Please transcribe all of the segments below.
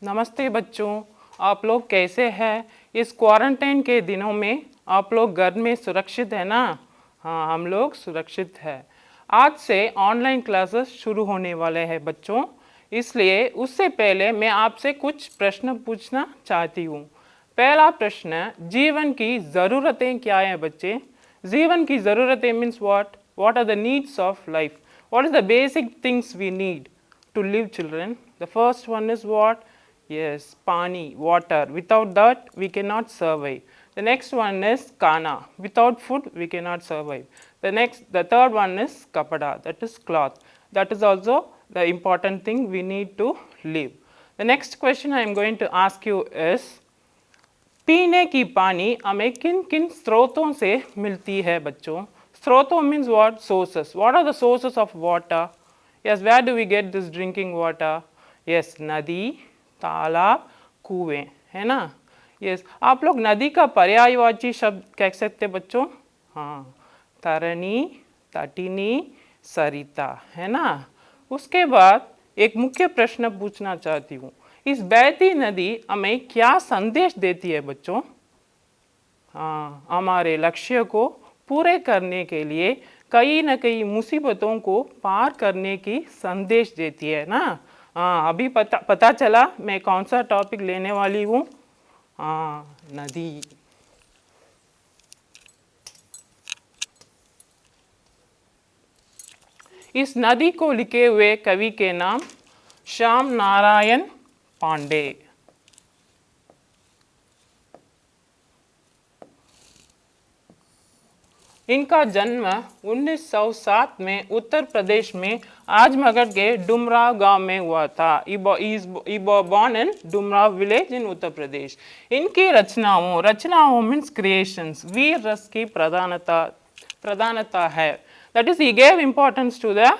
नमस्ते बच्चों, आप लोग कैसे हैं? इस क्वारंटाइन के दिनों में आप लोग घर में सुरक्षित है ना? हाँ, हम लोग सुरक्षित हैं। आज से ऑनलाइन क्लासेस शुरू होने वाले हैं बच्चों, इसलिए उससे पहले मैं आपसे कुछ प्रश्न पूछना चाहती हूँ। पहला प्रश्न, जीवन की ज़रूरतें क्या हैं बच्चे? जीवन की ज़रूरतें means what are the needs of life? What is the basic things we need to live, children? The first one is what? Yes, pani, water. Without that, we cannot survive. The next one is kana. Without food, we cannot survive. The third one is kapada, that is cloth. That is also the important thing we need to live. The next question I am going to ask you is, पीने की पानी हमें किन किन स्रोतों से मिलती है बच्चों? स्रोतों means what? Sources. What are the sources of water? Yes, where do we get this drinking water? Yes, नदी, तालाब, कुएं, है ना? यस, आप लोग नदी का पर्यायवाची शब्द कह सकते बच्चों? हाँ, तरणी, तटिनी, सरिता, है ना? उसके बाद एक मुख्य प्रश्न पूछना चाहती हूँ, इस बहती नदी हमें क्या संदेश देती है बच्चों? हाँ, हमारे लक्ष्य को पूरे करने के लिए कई न कई मुसीबतों को पार करने की संदेश देती है ना? हाँ, अभी पता चला मैं कौन सा टॉपिक लेने वाली हूँ? हाँ, नदी। इस नदी को लिखे हुए कवि के नाम श्याम नारायण पांडे। इनका जन्म 1907 में उत्तर प्रदेश में आजमगढ़ के डुमराव गांव में हुआ था। born in Dumrao village in Uttar Pradesh. इनकी रचनाओं मीन्स क्रिएशंस, वीर रस की प्रधानता है। That is, he gave importance to the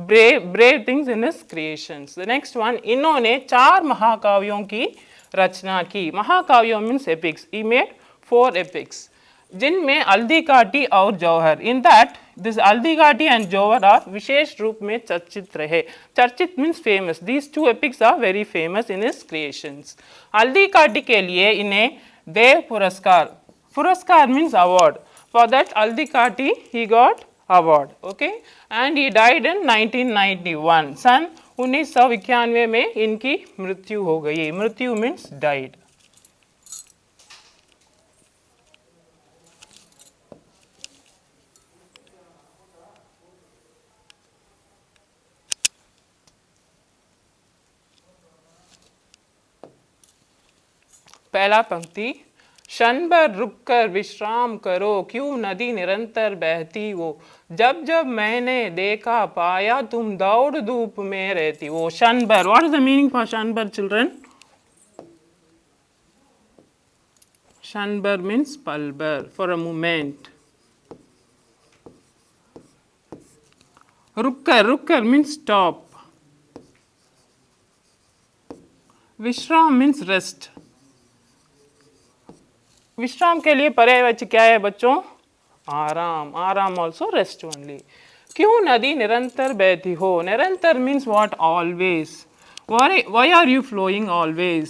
brave things in his creations. The next one, इन्होंने 4 महाकाव्यों की रचना की। महाकाव्यों means epics. He made 4 epics, जिनमें हल्दीघाटी और Jauhar, in that this Haldighati and Jauhar are विशेष रूप में चर्चित रहे। चर्चित means famous. These 2 epics are very famous in his creations. Haldighati के लिए इन्हें Dev Puraskar means award. For that Haldighati he got award, okay, and he died in 1991. सन 1991 में इनकी मृत्यु हो गई। मृत्यु मीन्स died. पहला पंक्ति, क्षण भर रुक कर विश्राम करो, क्यों नदी निरंतर बहती हो, जब जब मैंने देखा पाया तुम दौड़ धूप में रहती हो। क्षण भर, what is the meaning for क्षण भर चिल्ड्रन? क्षण भर मीन्स पल भर, फॉर अ मोमेंट। रुक कर मीन्स स्टॉप। विश्राम मीन्स रेस्ट। विश्राम के लिए पर्यायवाची क्या है बच्चों? आराम। आराम ऑल्सो रेस्ट ओनली। क्यों नदी निरंतर बहती हो? निरंतर means what? Always. Why are you flowing always?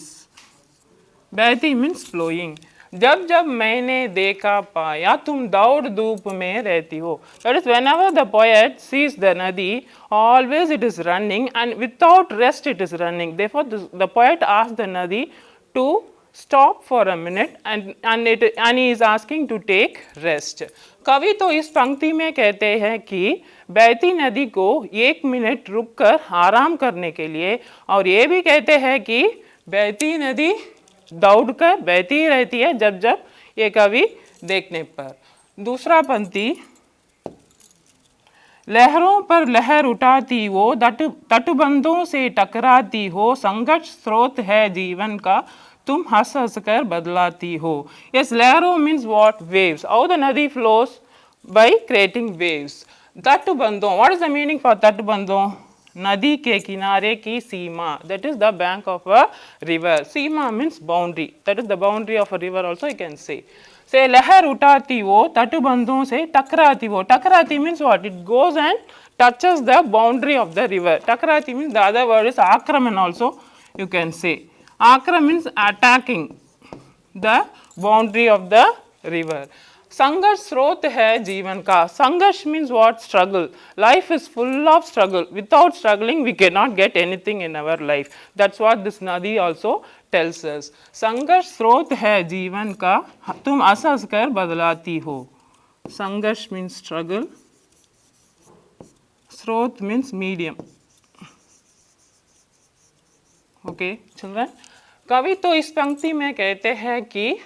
बहती मीन्स फ्लोइंग। जब जब मैंने देखा पाया तुम दौड़ धूप में रहती हो। That is whenever the poet sees the nadi, always it is running and without rest it is running. Therefore the poet asks the nadi to stop for a minute and he is asking to take rest. कवि तो इस पंक्ति में कहते हैं कि बहती नदी को 1 मिनट रुककर आराम करने के लिए, और ये भी कहते हैं कि बहती नदी दौड़कर बहती रहती है जब जब ये कवि देखने पर। दूसरा पंक्ति, लहरों पर लहर उठाती हो, तटबंधों से टकराती हो, संघर्ष स्रोत है जीवन का, तुम हंस हंस कर बदलाती हो। यस, लहरों means what? Waves. How the nadi flows? By creating waves. तटबंधों, what is the meaning for तटबंधों? नदी के किनारे की सीमा, that is the bank of a river. सीमा means boundary, that is the boundary of a river also you can say लहर उठाती हो, तटबंधों से टकराती हो। टकराती means what? It goes and touches the boundary of the river. Takrati means the other word is akraman also you can say. Akra means attacking the boundary of the river. संघर्ष स्रोत है जीवन का. संघर्ष means what? Struggle. Life is full of struggle. Without struggling we cannot get anything in our life. That's what this nadi also tells us. संघर्ष स्रोत है जीवन का, तुम हंस हंस कर बदलाती हो. संघर्ष means struggle. स्रोत means medium. Okay, children. कवि तो इस पंक्ति में कहते हैं कि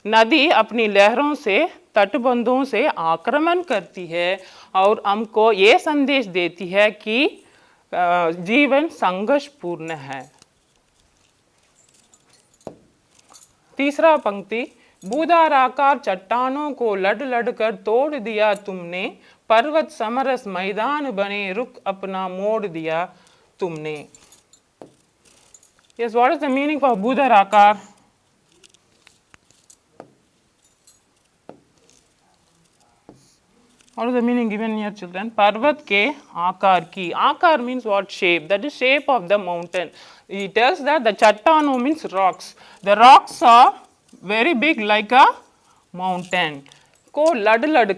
नदी अपनी लहरों से तटबंधों से आक्रमण करती है और हमको ये संदेश देती है कि जीवन संघर्षपूर्ण है. तीसरा पंक्ति, बूदाराकार चट्टानों को लड़ लड़ कर तोड़ दिया तुमने, पर्वत समरस मैदान बने रुख अपना मोड़ दिया तुमने. Yes, what is the meaning for बूदाराकार? What is the meaning given here, children? पर्वत के आकार की. आकार means what? Shape. That is shape of the mountain. It tells that the chattano means rocks. The rocks are very big like a mountain. को लड़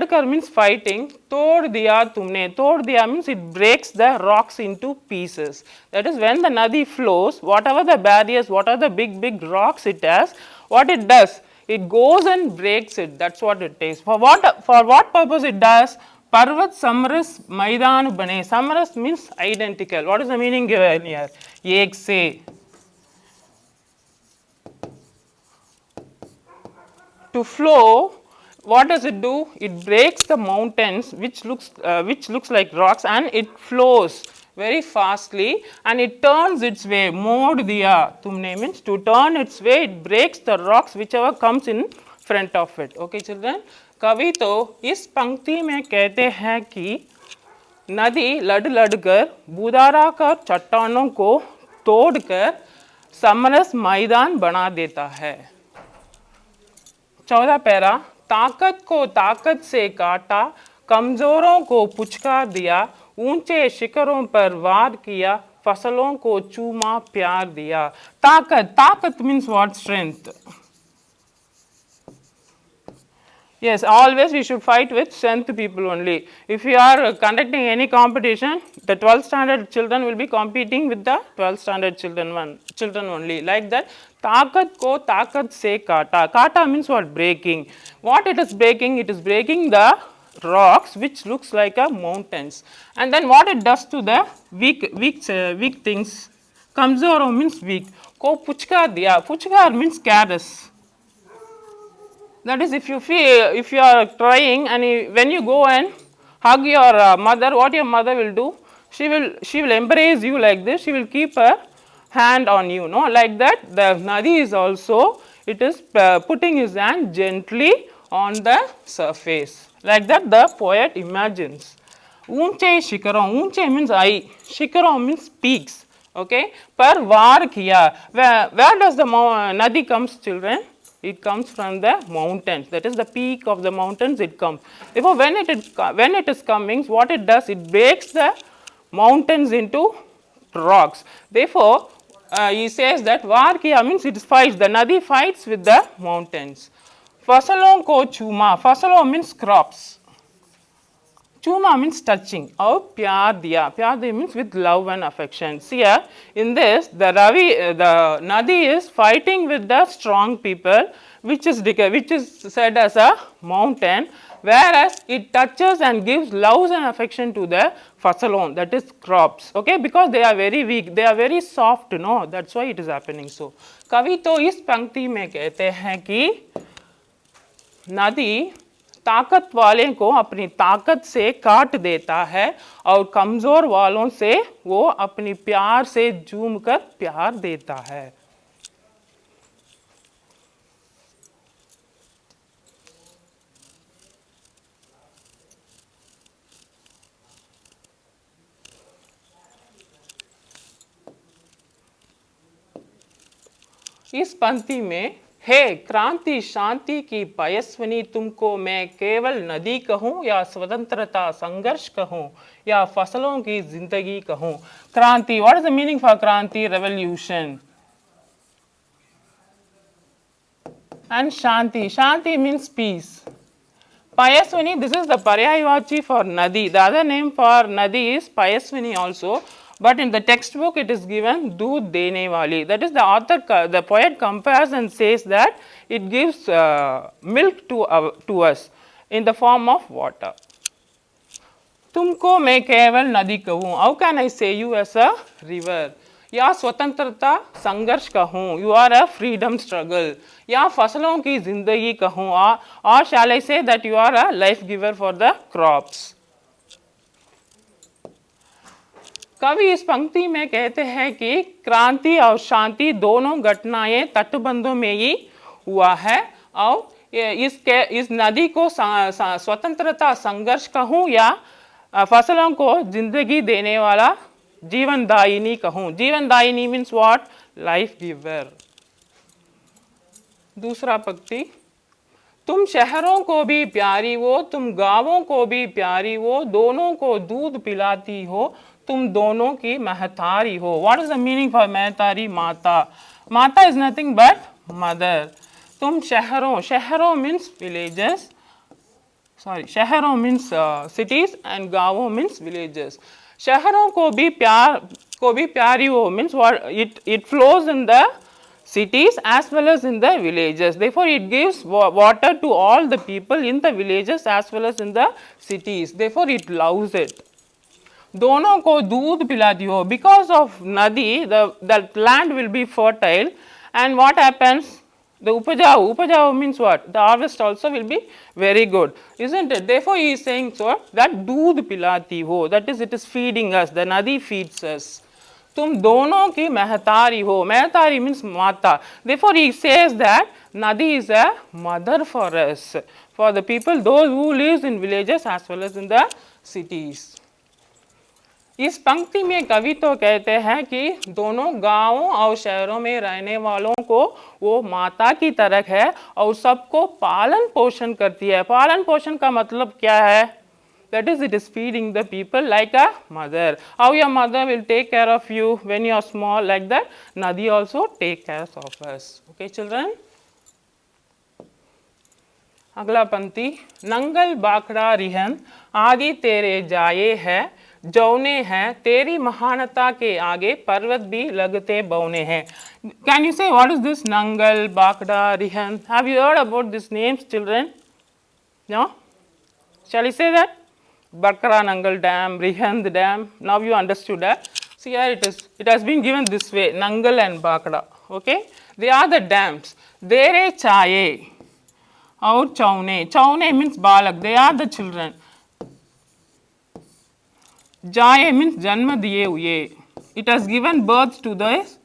कर means fighting. तोड़ दिया तुमने. तोड़ दिया means it breaks the rocks into pieces. That is when the nadi flows, whatever the barriers, what are the big rocks it has, what it does, it goes and breaks it. That's what it is. For what purpose it does? Parvat samras maidan bane. Samras means identical. What is the meaning given here? Ek se. To flow, what does it do? It breaks the mountains which looks like rocks, and it flows very fastly and it turns its way. Mod diya tumne means to turn its way, it breaks the rocks whichever comes in front of it. Okay children, कवि तो इस पंक्ति में कहते हैं कि नदी लड़ लड़ कर बूदाराकार चट्टानों को तोड़कर समरस मैदान बना देता है. 14 पैरा, ताकत को ताकत से काटा, कमजोरों को पुचकार दिया, ऊंचे शिखरों पर वार किया, फसलों को चूमा प्यार दिया. ताकत means what? Strength. Yes, always we should fight with strength people only. If you are conducting any competition, the 12th standard children will be competing with the 12th standard children only. Like that, ताकत को ताकत से काटा. काटा means what? Breaking. What it is breaking? It is breaking the rocks which looks like a mountains. And then what it does to the weak things? Kamzoro means weak. Ko puchkar diya. Puchkar means careless. That is, if you are trying and when you go and hug your mother, what your mother will do? She will embrace you like this. She will keep her hand on you. No, like that. The nadi is also, it is putting his hand gently on the surface. Like that, the poet imagines. Unche shikaron. Unche means high. Shikaron means peaks. Okay. Per var kiya. Where does the nadi comes, children? It comes from the mountains. That is the peak of the mountains it comes. Therefore, when it is coming, what it does? It breaks the mountains into rocks. Therefore, he says that var kiya means it fights. The nadi fights with the mountains. Fasalon ko chuma. Fasalo means crops. Chuma means touching. Or pyar diya. Pyar diya means with love and affection. See here, in this, the nadi is fighting with the strong people, which is said as a mountain, whereas it touches and gives love and affection to the fasalon, that is crops. Okay, because they are very weak, they are very soft. No, that's why it is happening so. Kavi to is pankti mein kehte hain ki nadi ताकत वाले को अपनी ताकत से काट देता है और कमजोर वालों से वो अपनी प्यार से झूम कर प्यार देता है. इस पंक्ति में, हे क्रांति शांति की पयस्विनी, तुमको मैं केवल नदी कहूँ या स्वतंत्रता संघर्ष कहूँ या फसलों की जिंदगी कहूँ. क्रांति, what is the meaning for क्रांति? Revolution. and Shanti. Shanti means peace. Payaswini, this is the Paryayavachi for Nadi. The other name for Nadi is Payaswini also. But in the textbook it is given Doodh Dene Wali. That is the author, the poet compares and says that it gives milk to us in the form of water. तुमको मैं केवल नदी कहूँ. How can I say you as a river? या स्वतंत्रता संघर्ष कहूँ. You are a freedom struggle. या फसलों की जिंदगी कहूँ. Or shall I say that you are a life giver for the crops? कवि इस पंक्ति में कहते हैं कि क्रांति और शांति दोनों घटनाएं तटबंधों में ही हुआ है और इस नदी को स्वतंत्रता संघर्ष कहूँ या फसलों को जिंदगी देने वाला जीवनदायिनी कहूँ. जीवनदायिनी मीन्स व्हाट? Life giver. दूसरा पंक्ति, तुम शहरों को भी प्यारी हो, तुम गांवों को भी प्यारी हो, दोनों को दूध पिलाती हो, तुम दोनों की महतारी हो. What is the meaning for महतारी? माता. माता इज नथिंग बट मदर. तुम शहरों, शहरों मीन्स विलेजेस, सॉरी शहरों मीन्स सिटीज एंड गांवों मीन्स विलेजेस. शहरों को भी प्यारी हो means what? It flows in the cities as well as in the villages. Therefore, it gives water to all the people in the villages as well as in the cities. Therefore, it loves it. दोनों को दूध पिलाती हो. Because of nadi, the land will be fertile, and what happens? The upajau means what? The harvest also will be very good, isn't it? Therefore, he is saying so that दूध पिलाती हो. That is, it is feeding us. The nadi feeds us. तुम दोनों की महतारी हो. महतारी means माता. Therefore, he says that Nadi is a mother for us, for the people, those who lives in villages as well as in the cities. इस पंक्ति में कवि तो कहते हैं कि दोनों गांवों और शहरों में रहने वालों को वो माता की तरह है और सबको पालन पोषण करती है. पालन पोषण का मतलब क्या है? That is, it is feeding the people like a mother. How your mother will take care of you when you are small, like that Nadi also take care of us. Okay, children. अगला पंक्ति, नंगल बाखड़ा रिहन आदि तेरे जाए है, जौने हैं तेरी महानता के आगे पर्वत भी लगते बौने हैं. Can you say what is this Nangal, Bakda, Rihan? Have you heard about these names, children? No? Shall I say that? Bakra Nangal Dam, Rihand Dam. Now you understood that. See here it is. It has been given this way, Nangal and Bakra. Okay? They are the dams. Dere Chaye or Chaune. Chaune means Balak. They are the children. Jaye means Janma diye huye. It has given birth to this.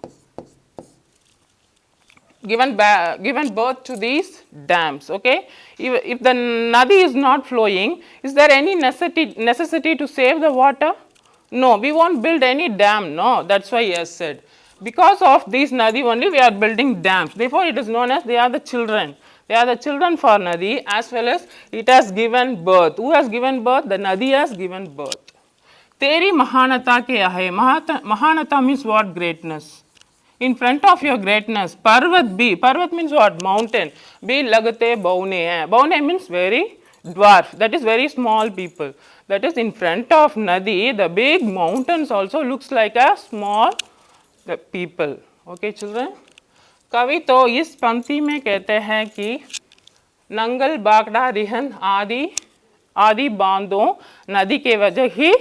Given birth to these dams. Okay, if the nadi is not flowing, is there any necessity to save the water? No, we won't build any dam. No, that's why he has said, because of this nadi only we are building dams. Therefore, it is known as they are the children. They are the children for nadi, as well as it has given birth. Who has given birth? The nadi has given birth. Teri mahanata ke ahe. Mahanata means what? Greatness. In front of your greatness, Parvat B. Parvat means what? Mountain. B lagate baune hai. Baune means very dwarf. That is very small people. That is in front of Nadi, the big mountains also looks like a small people. Okay, children. कवि तो इस पंक्ति में कहते हैं कि नंगल बागड़ा रिहन आदि बांधों नदी के वजह ही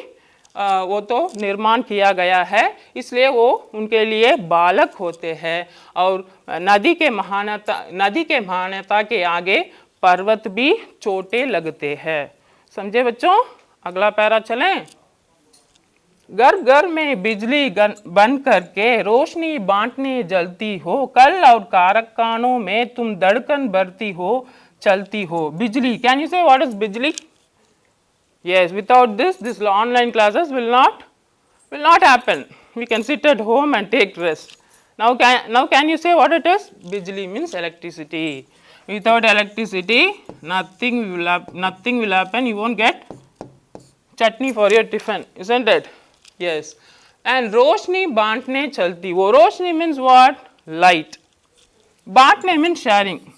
वो तो निर्माण किया गया है, इसलिए वो उनके लिए बालक होते हैं और नदी के महानता के आगे पर्वत भी छोटे लगते हैं. समझे बच्चों? अगला पैरा चलें. घर घर में बिजली बन करके रोशनी बांटने जलती हो, कल और कारखानों में तुम धड़कन भरती हो, चलती हो. बिजली. कैन यू से व्हाट इज बिजली? Yes, without this online classes will not happen. We can sit at home and take rest. Now can you say what it is? Bijli means electricity. Without electricity, nothing will happen. You won't get chutney for your tiffin, isn't it? Yes. And roshni baantne chalti. Wo roshni means what? Light. Baantne means sharing.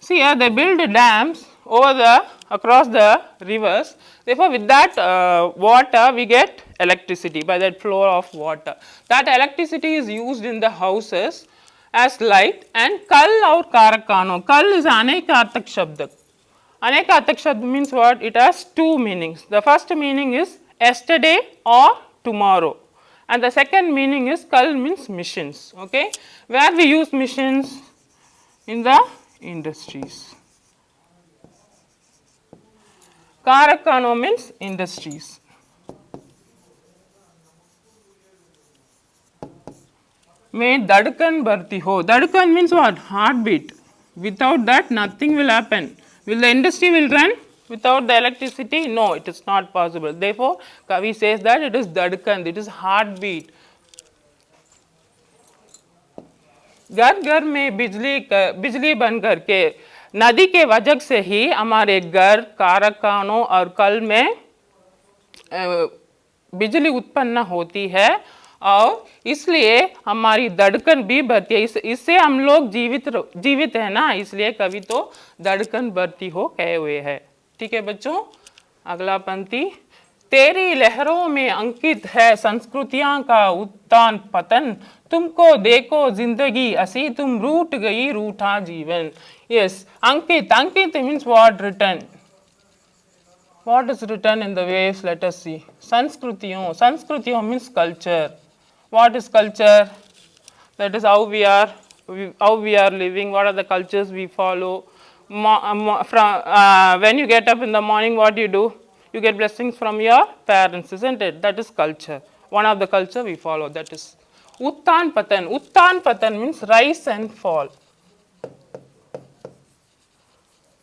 See here, they build dams across the rivers. Therefore, with that water, we get electricity by that flow of water. That electricity is used in the houses as light. And kal or karakano. Kal is anekaartak shabd. Anekaartak shabd means what? It has two meanings. The first meaning is yesterday or tomorrow. And the second meaning is kal means missions. Okay, where we use missions? In the industries. Karakano means industries. Mein dhadkan bharti ho. Dhadkan means what? Heartbeat. Without that, nothing will happen. Will the industry will run without the electricity? No, it is not possible. Therefore, Kavi says that it is dhadkan, it is heartbeat. घर घर में बिजली बन करके नदी के वजह से ही हमारे घर कारखानों और कल में बिजली उत्पन्न होती है और इसलिए हमारी धड़कन भी बढ़ती है. इससे हम लोग जीवित है ना, इसलिए कभी तो धड़कन बढ़ती हो कहे हुए है. ठीक है बच्चों, अगला पंक्ति. तेरी लहरों में अंकित है संस्कृतियां का उत्तान पतन, तुमको देखो जिंदगी असी तुम रूठ गई रूठा जीवन. Yes, Ankit means what? Written. What is written in the waves? Let us see. Sanskritiyon means culture. What is culture? That is how we are living. What are the cultures we follow? When you get up in the morning, what do? You get blessings from your parents, isn't it? That is culture. One of the culture we follow. That is Uttan Patan. Uttan Patan means rise and fall.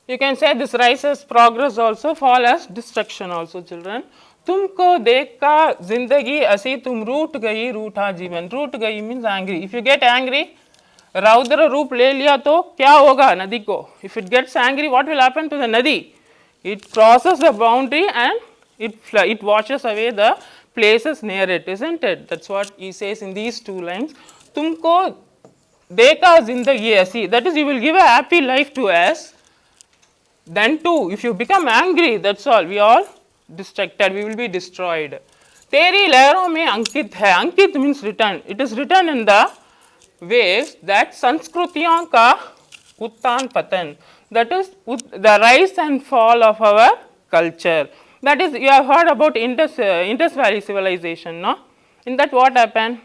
You can say this rise as progress also, fall as destruction also, children. तुमको देखा जिंदगी असी तुम रूठ गई रूठा जीवन. रूठ गई means angry. If you get angry, रौद्र रूप ले लिया तो क्या होगा नदी को? If it gets angry, what will happen to the nadi? It crosses the boundary and it washes away the places near it, isn't it? That's what he says in these two lines. तुमको देखा जिंदगी ऐसी, that is, you will give a happy life to us. Then too, if you become angry, that's all, we all distracted, we will be destroyed. तेरी लहरों में अंकित है. अंकित means written. It is written in the waves that संस्कृतियों का उत्तान पतन, that is the rise and fall of our culture. That is, you have heard about Indus Valley civilization, no? In that what happened?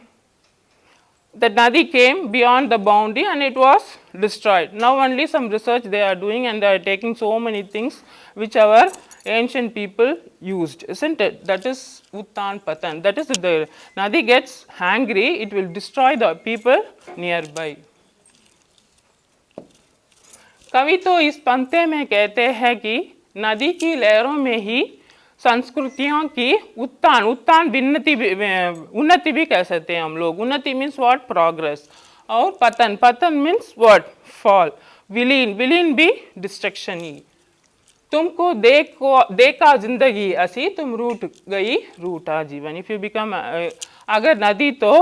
The Nadi came beyond the boundary and it was destroyed. Now only some research they are doing and they are taking so many things which our ancient people used, isn't it? That is Uttan Patan. That is, if the Nadi gets angry, it will destroy the people nearby. कवि तो इस पंक्ति में कहते हैं कि नदी की लहरों में ही संस्कृतियों की उत्तान उन्नति भी कह सकते हैं हम लोग. उन्नति मीन्स व्हाट? प्रोग्रेस. और पतन मीन्स व्हाट? फॉल. विलीन भी डिस्ट्रक्शन ही. तुमको देखा जिंदगी असी तुम रूठ गई रूठा जीवन. इफ यू बिकम, अगर नदी तो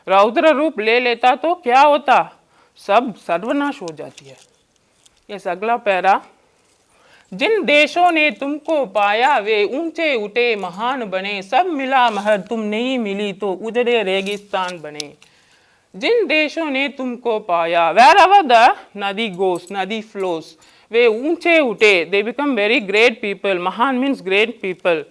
रौद्र रूप ले लेता तो क्या होता? सब सर्वनाश हो जाती है. यस, अगला पैरा. जिन देशों ने तुमको पाया वे ऊंचे उठे महान बने, सब मिला महर तुम नहीं मिली तो उजड़े रेगिस्तान बने. जिन देशों ने तुमको पाया, wherever the nadi goes, nadi flows, वे ऊंचे उठे, they become very great people. महान means great people.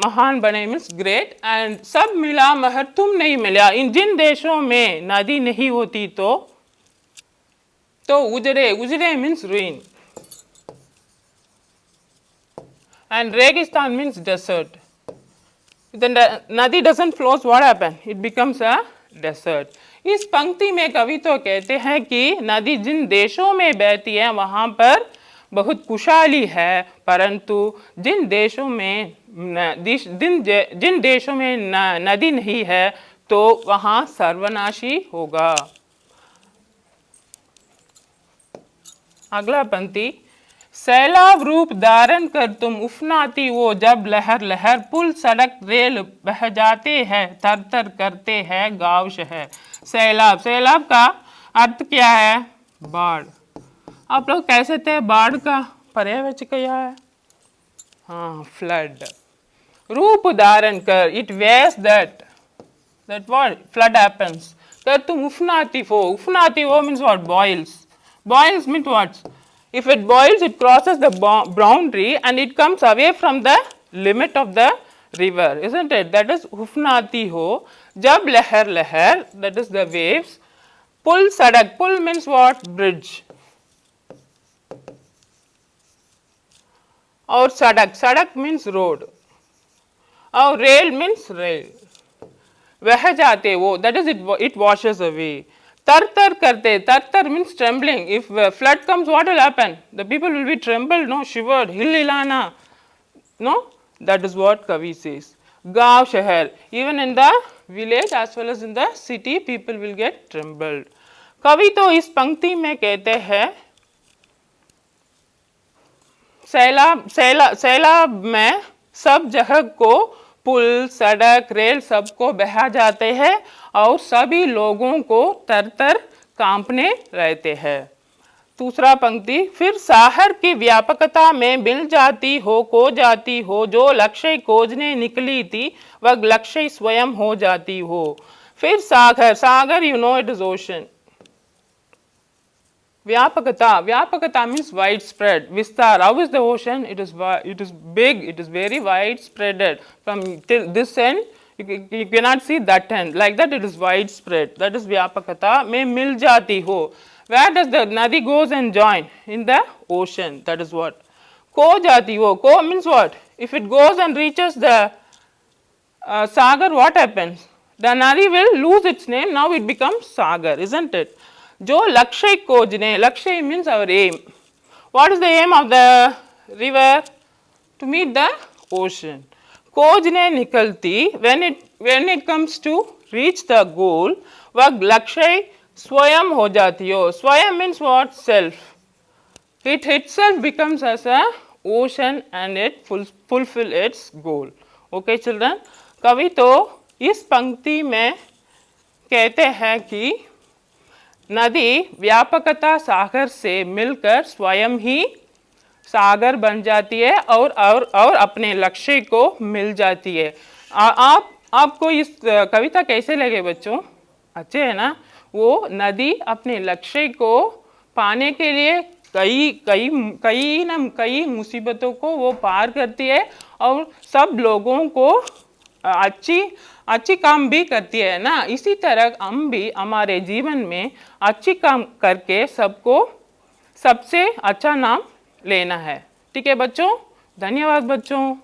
महान बने means great. and सब मिला महर तुम नहीं मिला. इन जिन देशों में नदी नहीं होती तो उजड़े means ruin. And Registan means desert. Then the Nadi doesn't flows, what happen? It becomes a desert. इस पंक्ति में कवि तो कहते हैं कि नदी जिन देशों में बहती है वहाँ पर बहुत खुशहाली है, परंतु जिन देशों में नदी नहीं है तो वहाँ सर्वनाशी होगा. अगला पंक्ति. सैलाब रूप धारण कर तुम उफनाती वो जब लहर लहर, पुल सड़क रेल बह जाते हैं तर तर करते हैं गाँव शहर. सैलाब का अर्थ क्या है? बाढ़. आप लोग कह सकते हैं बाढ़ का पर्यायवाची क्या है? हाँ, फ्लड। रूप धारण कर, it wears that what flood happens. Tartum ufnati ho means what? Boils means what? If it boils, it crosses the boundary and it comes away from the limit of the river, isn't it? That is ufnati ho. Jab lehar, that is the waves. Pull sadak, pull means what? Bridge. Or sadak means road. Or rail means rail. वह जाते वो, that is it washes away. तर करते, तर means trembling. If flood comes, what will happen? The people will be trembled, no, shivered, हिलना, no, that is what Kavi says. गांव शहर, even in the village as well as in the city, people will get trembled. कवि तो इस पंक्ति में कहते हैं सैलाब में सब जगह को पुल, सड़क, रेल सबको बहा जाते हैं और सभी लोगों को तर कांपने रहते हैं। दूसरा पंक्ति, फिर सागर की व्यापकता में मिल जाती हो, खो जाती हो, जो लक्ष्य खोजने निकली थी वह लक्ष्य स्वयं हो जाती हो। फिर सागर you know it is ocean. Vyapakata means widespread. Vistar, how is the ocean? It is big, it is very widespread. From this end, you cannot see that end. Like that, it is widespread. That is Vyapakata. Mein mil jati ho. Where does the nadi goes and join? In the ocean. That is what. Ko jati ho. Ko means what? If it goes and reaches the sagar, what happens? The nadi will lose its name. Now it becomes sagar, isn't it? जो लक्ष्य खोजने, लक्ष्य means our aim. What is the aim of the river? To meet the ocean. खोजने निकलती, when it comes to reach the goal, वह लक्ष्य स्वयं हो जाती हो. स्वयं means what? Self. It itself becomes as a ocean and it fulfill its goal. Okay children? कवि तो इस पंक्ति में कहते हैं कि नदी व्यापकता सागर से मिलकर स्वयं ही सागर बन जाती है और अपने लक्ष्य को मिल जाती है। आपको इस कविता कैसे लगे बच्चों? अच्छे है ना? वो नदी अपने लक्ष्य को पाने के लिए कई मुसीबतों को वो पार करती है और सब लोगों को अच्छी काम भी करती है ना। इसी तरह हम भी हमारे जीवन में अच्छी काम करके सबको सबसे अच्छा नाम लेना है। ठीक है बच्चों? धन्यवाद बच्चों।